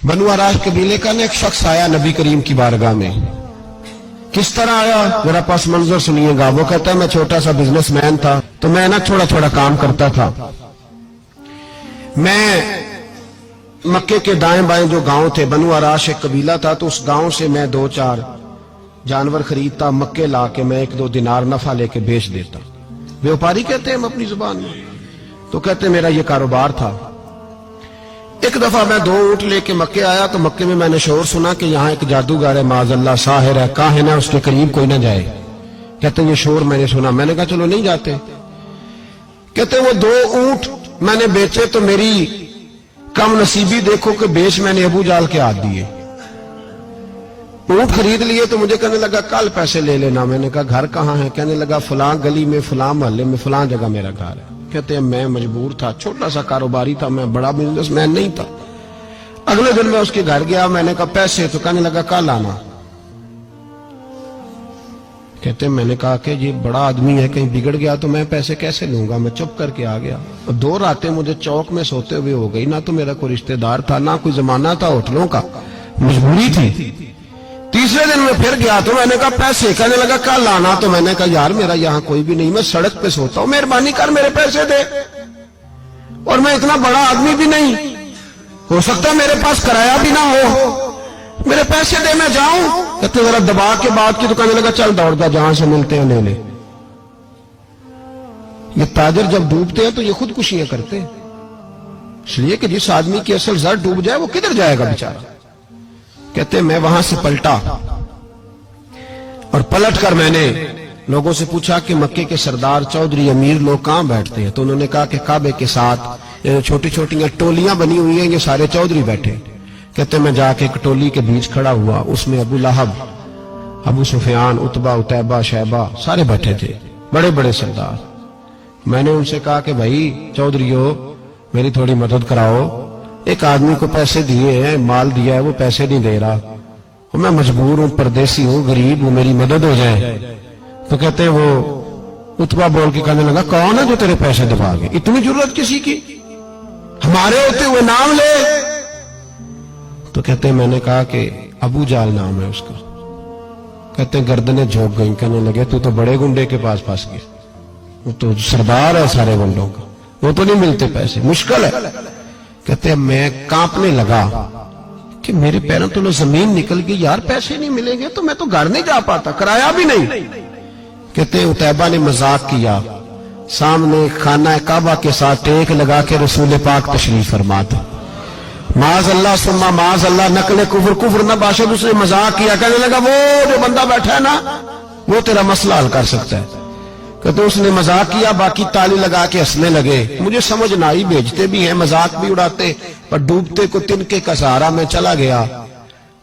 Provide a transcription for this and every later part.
بنو آراش قبیلے کا ایک شخص آیا نبی کریم کی بارگاہ میں. کس طرح آیا میرا پاس منظر سنیے گا. وہ کہتا ہے میں چھوٹا سا بزنس مین تھا تو میں تھوڑا تھوڑا کام کرتا تھا. میں مکے کے دائیں بائیں جو گاؤں تھے، بنو آراش ایک قبیلہ تھا، تو اس گاؤں سے میں 2-4 جانور خریدتا، مکے لا کے میں 1-2 دینار نفع لے کے بیچ دیتا. بیوپاری کہتے ہیں ہم اپنی زبان میں. تو کہتے میرا یہ کاروبار تھا. ایک دفعہ میں 2 اونٹ لے کے مکے آیا تو مکے میں نے شور سنا کہ یہاں ایک جادوگر ہے، معاذ اللہ ساحر ہے، کاہن ہے، اس کے قریب کوئی نہ جائے. کہتے یہ شور میں نے سنا. میں نے کہا چلو نہیں جاتے. کہتے وہ 2 اونٹ میں نے بیچے تو میری کم نصیبی دیکھو کہ بیچ میں نے ابو جال کے ہاتھ دیے. اونٹ خرید لیے تو مجھے کہنے لگا کل پیسے لے لینا. میں نے کہا گھر کہاں ہے؟ کہنے لگا فلاں گلی میں، فلاں محلے میں، فلاں جگہ میرا گھر ہے. کہتے ہیں میں مجبور تھا، چھوٹا سا کاروباری تھا، میں بڑا بزنس مین نہیں تھا. اگلے دن میں اس کے گھر گیا. میں نے کہا پیسے؟ تو کہنے لگا کل آنا. کہتے ہیں میں نے کہا کہ یہ بڑا آدمی ہے، کہیں بگڑ گیا تو میں پیسے کیسے لوں گا. میں چپ کر کے آ گیا. 2 راتیں مجھے چوک میں سوتے ہوئے ہو گئی. نہ تو میرا کوئی رشتہ دار تھا، نہ کوئی زمانہ تھا ہوٹلوں کا، مجبوری تھی. تیسرے دن میں پھر گیا تو میں نے کہا پیسے؟ کہنے لگا کل آنا. تو میں نے کہا یار میرا یہاں کوئی بھی نہیں، میں سڑک پہ سوتا ہوں، مہربانی کر میرے پیسے دے. اور میں اتنا بڑا آدمی بھی نہیں، ہو سکتا ہے میرے پاس کرایہ بھی نہ ہو، میرے پیسے دے میں جاؤں. کہتے ذرا دبا کے بات کی. تو کہنے لگا چل دوڑ جا، جہاں سے ملتے ہیں لے لے. یہ تاجر جب ڈوبتے ہیں تو یہ خودکشیاں کرتے ہیں، اس لیے کہ جس آدمی کی اصل زر ڈوب جائے وہ کدھر جائے گا بیچارہ. کہتے میں وہاں سے پلٹا اور پلٹ کر میں نے لوگوں سے پوچھا کہ مکے کے سردار، چودھری، امیر لوگ کہاں بیٹھتے ہیں؟ تو انہوں نے کہا کہ کعبے کے ساتھ چھوٹی چھوٹی ٹولیاں بنی ہوئی ہیں، یہ سارے چودھری بیٹھے. کہتے میں جا کے ایک ٹولی کے بیچ کھڑا ہوا. اس میں ابو لہب، ابو سفیان، عتبہ، عتیبہ، شیبہ سارے بیٹھے تھے، بڑے بڑے سردار. میں نے ان سے کہا کہ بھائی چودھریو میری تھوڑی مدد کراؤ. ایک آدمی کو پیسے دیے ہیں، مال دیا ہے، وہ پیسے نہیں دے رہا، میں مجبور ہوں، پردیسی ہوں، غریب ہوں، میری مدد ہو جائے. تو کہتے وہ عتبہ بول کے کہنے لگا کون ہے جو تیرے پیسے دبا گے؟ اتنی ضرورت کسی کی؟ ہمارے ہوتے ہوئے نام لے. تو کہتے میں نے کہا کہ ابو جال نام ہے اس کا. کہتے گردنیں جھوک گئیں. کہنے لگے تو بڑے گنڈے کے پاس پھنس گئے، وہ تو سردار ہے سارے گنڈوں کا، وہ تو نہیں ملتے پیسے، مشکل ہے. کہتے میں کانپنے لگا کہ میرے پیروں تو زمین نکل گئی. یار پیسے نہیں ملیں گے تو میں تو گھر نہیں جا پاتا، کرایہ بھی نہیں. کہتے عتیبہ نے مذاق کیا. سامنے خانہ کعبہ کے ساتھ ٹیک لگا کے رسول پاک تشریف فرما تھا. معاذ اللہ ثم معاذ اللہ، نقل کفر نہ باشد. اس نے مذاق کیا. کہنے لگا وہ جو بندہ بیٹھا ہے نا وہ تیرا مسئلہ حل کر سکتا ہے. کہتے اس نے مذاق کیا، باقی تالی لگا کے ہنسنے لگے. مجھے سمجھ نہ آئی، بھیجتے بھی ہیں، مذاق بھی اڑاتے، پر ڈوبتے کو تنکے کا سہارا میں چلا گیا.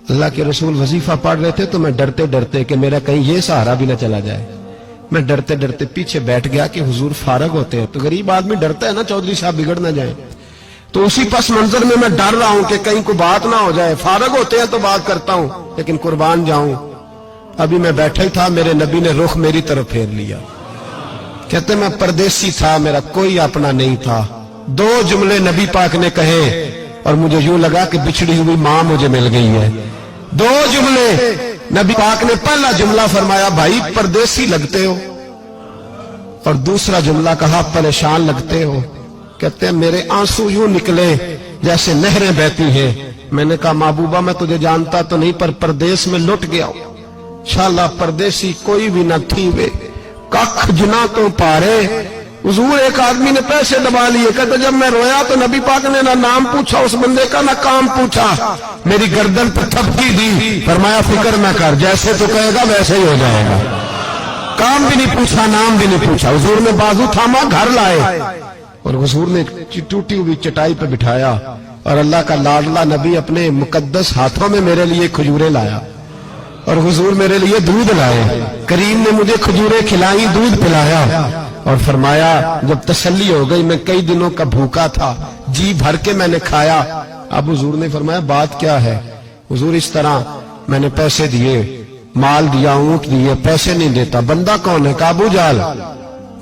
اللہ کے رسول وظیفہ پڑھ رہے تھے تو میں ڈرتے ڈرتے کہ میرا کہیں یہ سہارا بھی نہ چلا جائے، میں ڈرتے ڈرتے پیچھے بیٹھ گیا کہ حضور فارغ ہوتے ہیں. تو غریب آدمی ڈرتا ہے نا چودھری صاحب بگڑ نہ جائیں. تو اسی پس منظر میں ڈر رہا ہوں کہ کہیں کوئی بات نہ ہو جائے. فارغ ہوتے ہیں تو بات کرتا ہوں لیکن قربان جاؤں. ابھی میں بیٹھا ہی تھا، میرے نبی نے رخ میری طرف پھیر لیا. کہتے میں پردیسی تھا، میرا کوئی اپنا نہیں تھا. 2 جملے نبی پاک نے کہے اور مجھے یوں لگا کہ بچھڑی ہوئی ماں مجھے مل گئی ہے. 2 جملے نبی پاک نے. پہلا جملہ فرمایا بھائی پردیسی لگتے ہو، اور دوسرا جملہ کہا پریشان لگتے ہو. کہتے ہیں میرے آنسو یوں نکلے جیسے نہریں بہتی ہیں. میں نے کہا محبوبہ میں تجھے جانتا تو نہیں، پر پردیس میں لٹ گیا ہوں. انشاءاللہ پردیسی کوئی بھی نہ تھی وے کخ جنا تو پارے. حضور ایک آدمی نے پیسے دبا لیے. کہتے جب میں رویا تو نبی پاک نے نہ نام پوچھا اس بندے کا، نہ کام پوچھا، میری گردن پر تھپکی دی. فرمایا فکر نہ کر، جیسے تو کہے گا ویسے ہی ہو جائے گا. کام بھی نہیں پوچھا، نام بھی نہیں پوچھا. حضور نے بازو تھاما، گھر لائے اور حضور نے ٹوٹی ہوئی چٹائی پہ بٹھایا. اور اللہ کا لاڈلا نبی اپنے مقدس ہاتھوں میں میرے لیے کھجوریں لایا اور حضور میرے لیے دودھ لائے. کریم نے مجھے کھجوریں کھلائی، دودھ پلایا اور فرمایا جب تسلی ہو گئی، میں کئی دنوں کا بھوکا تھا، جی بھر کے میں نے کھایا. اب حضور نے فرمایا بات کیا ہے؟ حضور اس طرح میں نے پیسے دیے، مال دیا، اونٹ دیے، پیسے نہیں دیتا. بندہ کون ہے؟ ابو جال.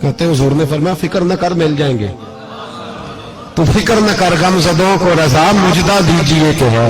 کہتے حضور نے فرمایا فکر نہ کر، مل جائیں گے. تو فکر نہ کر، غم زدوں کو رضا مجدہ دیجئے تو ہے.